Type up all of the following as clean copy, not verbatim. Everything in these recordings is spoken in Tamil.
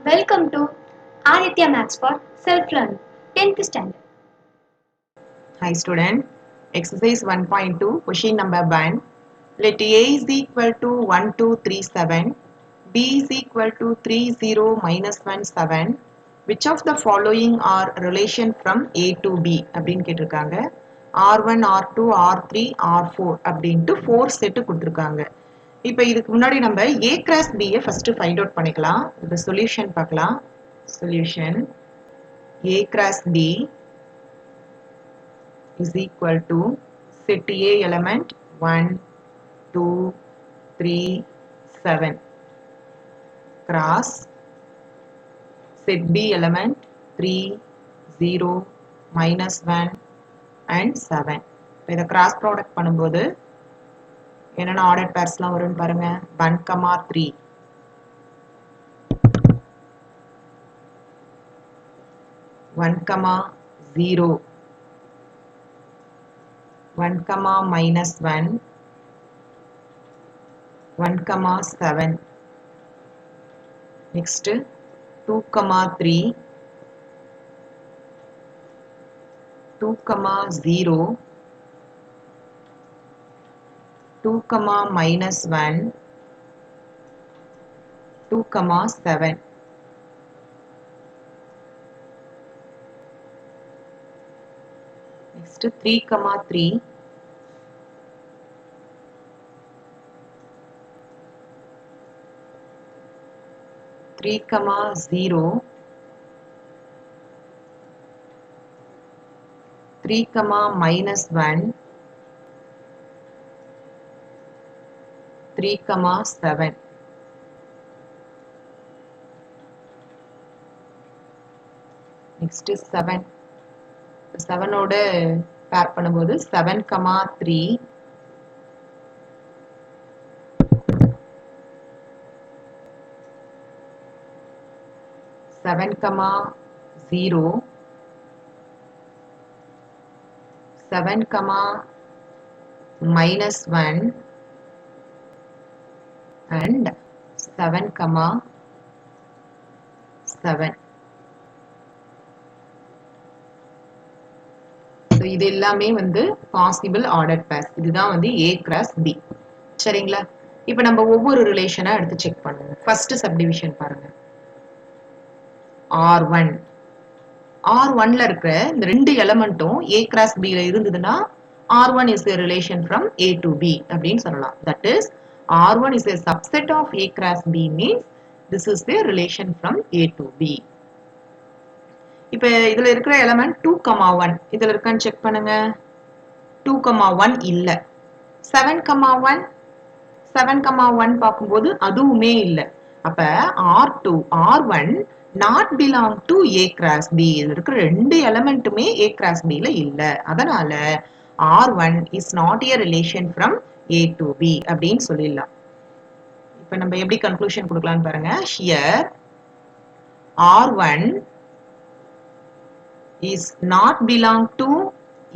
Welcome to Aditya Maths for Self-Learning, 10th Standard. Hi student, exercise 1.2 question number 1. Let A is equal to 1, 2, 3, 7, B is equal to 3, 0, minus 1, 7. Which of the following are relation from A to B? அப்படின்னு கேட்டிருக்காங்க. R1, R2, R3, R4 அப்படின்ட்டு 4 செட்டு கொடுத்துருக்காங்க. இப்போ இதுக்கு முன்னாடி நம்ம A cross B first find out பண்ணிக்கலாம். இந்த சொல்யூஷன் பார்க்கலாம். Solution A cross B is equal to set A element 1, 2, 3, 7 cross set B element 3, 0, minus 1 and 7. இதை cross product பண்ணும்போது என்னென்ன ordered pairsலாம் வரும்னு பாருங்க. 1, 3, 1, 0, 1, minus 1, 1, 7. Next 2, 3, 2, 0, 2, minus 1, 2, 7. Next 3, 3, 3, 0, 3, minus 1, 3, 7. Next 7. 7 ஓட pair பண்ணும்போது 7, 3, 7, 0, 7, minus 1 and 7, 7. So இது எல்லாமே வந்து possible ordered pairs. இதுதான் வந்து A cross B. சரிங்களா? இப்போ நம்ம ஒவ்வொரு ரிலேஷனா எடுத்து செக் பண்ணுவோம். ஃபர்ஸ்ட் சப்டிவிஷன் பாருங்க. R1. R1ல இருக்கிற இந்த ரெண்டு எலிமெண்ட்டும் A cross B ல இருந்ததுன்னா R1 is a relation from A to B அப்படின்னு சொல்லலாம். That is R1 is a subset of A cross B means this is the relation from A to B. இப்போ இதுல இருக்கிற எலிமெண்ட் 2, 1 இதுல இருக்கான்னு செக் பண்ணுங்க. 2, 1 இல்ல. 7, 1 7, 1 பார்க்கும்போது அதுவுமே இல்ல. அப்ப R2 R1 not belong to A cross B. இதுல இருக்கிற ரெண்டு எலிமெண்ட்டுமே A cross B ல இல்ல. அதனால R1 is not a relation from A to B அப்படின்னு சொல்லிடலாம். இப்ப நம்ம எப்படி கன்க்ளூஷன் கொடுக்கலாம்னு பாருங்க. Here R1 is not belong to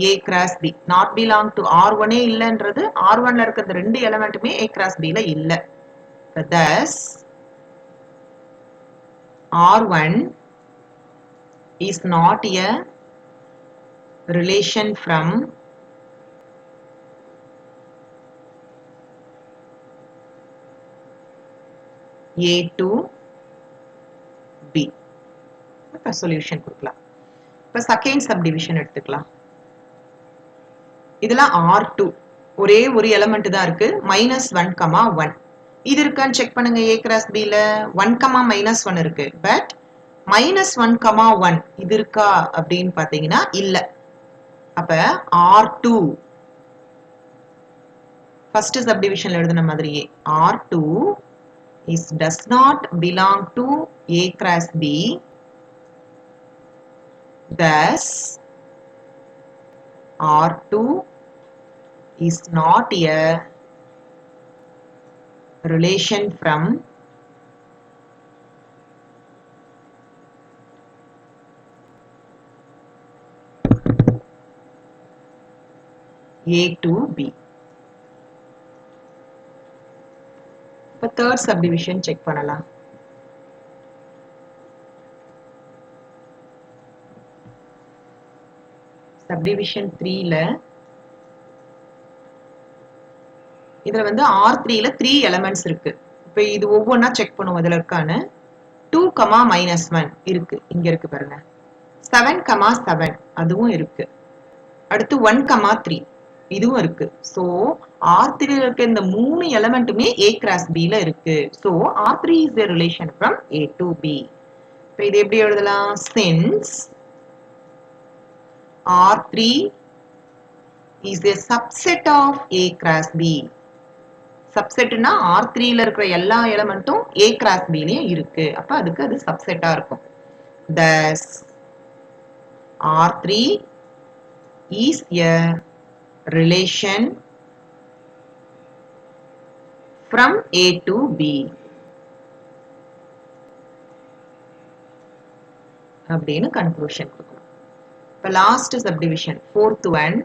A cross B. Not belong to R1 இல்லன்றது R1 ல இருக்கிற ரெண்டு எலிமெண்ட்டுமே A cross B ல இல்ல. Thus R1 is not a relation from A to B. இப்ப சொல்யூஷன் கொடுக்கலாம். இப்ப செகண்ட் சப்டிவிஷன் எடுத்துக்கலாம். இதுல R2 ஒரே ஒரு எலிமெண்ட் தான் இருக்கு. -1, 1. இது இருக்கான்னு செக் பண்ணுங்க. A cross B ல 1, -1 இருக்கு. பட் -1, 1 இது இருக்கா அப்படின்னு பாத்தீங்கன்னா இல்ல. அப்ப R2 ஃபர்ஸ்ட் சப்டிவிஷன்ல எழுதின மாதிரியே R2 does not belong to A cross B. Thus R2 is not a relation from A to B. இப்போ தேர்ட் சப்டிவிஷன் செக் பண்ணலாம். subdivision 3ல இதுல வந்து R3ல 3 elements இருக்கு. இப்போ இது ஒவ்வொன்றா செக் பண்ணுவோம். இதுல இருக்கான்னு 2, -1 இருக்கு. இங்க இருக்கு பாருங்க. 7, 7 அதுவும் இருக்கு. அடுத்து 1, 3 இதுவும் இருக்கு. ஸோ R3ல இருக்க இந்த 3 எலமெண்ட்டுமே A cross B ல இருக்கு. So R3 is a relation from A to B. இப்போ இது எப்படி எழுதலாம்? Since R3 is a subset of A cross B. சப்செட்னா R3ல இருக்கிற எல்லா எலமெண்ட்டும் A cross B லயும் இருக்கு. அப்ப அதுக்கு அது சப்செட்டா இருக்கும். Thus R3 is a relation from A to B. அப்படின்னு கன்க்ளூஷன் கொடுக்கணும். இப்ப லாஸ்ட் சப்டிவிஷன் 4th one.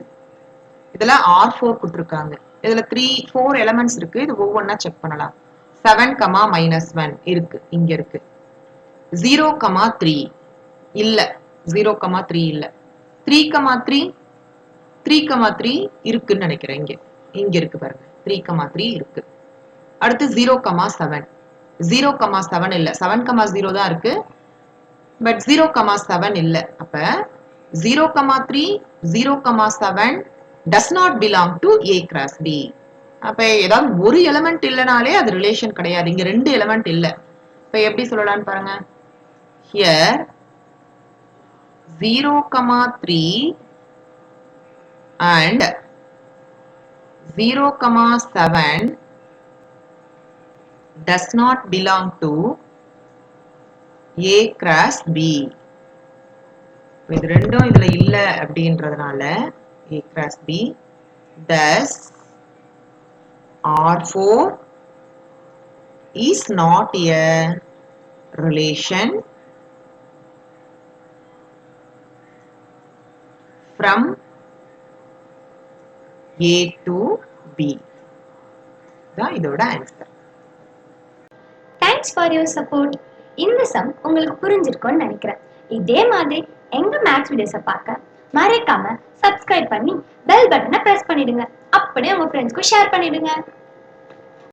இதுல R4 கொடுத்திருக்காங்க. இதுல 4 எலிமெண்ட்ஸ் இருக்கு. இது ஒவ்வொன்றா செக் பண்ணலாம். 7, -1 இருக்கு. இங்க இருக்கு. 0, 3 இல்ல. 0, 3 இல்ல. 3, 3 3, 3 இருக்குன்னு நினைக்கிறேன். இங்க இருக்கு பாருங்க. 3, 3 இருக்கு. அடுத்து 0, 7 0, 7 இல்ல. 7, 0 தான் இருக்கு. பட் 0, 7 இல்ல. அப்ப 0, 3 0, 7 does not belong to A cross B. அப்ப ஏதாவது ஒரு எலிமெண்ட் இல்லனாலே அது ரிலேஷன் கிடையாது. இங்க ரெண்டு எலிமெண்ட் இல்ல. இப்ப எப்படி சொல்லலாம்னு பாருங்க. Here 0, 3 and 0, 7 does not belong to A cross B. இது ரெண்டும் இதுல இல்ல அப்படின்றதுனால A cross B. Thus R4 is not a relation from A to B. தான் இதோட answer. Thanks for your support. இந்த சம் உங்களுக்கு புரிஞ்சிருக்கும்னு நினைக்கிறேன். இதே மாதிரி எங்க மேத்ஸ் வீடியோஸை பார்க்க மறக்காம சப்ஸ்கிரைப் பண்ணி பெல் பட்டனை பிரஸ் பண்ணிடுங்க. அப்படியே உங்க ஃப்ரெண்ட்ஸ்க்கு ஷேர் பண்ணிடுங்க.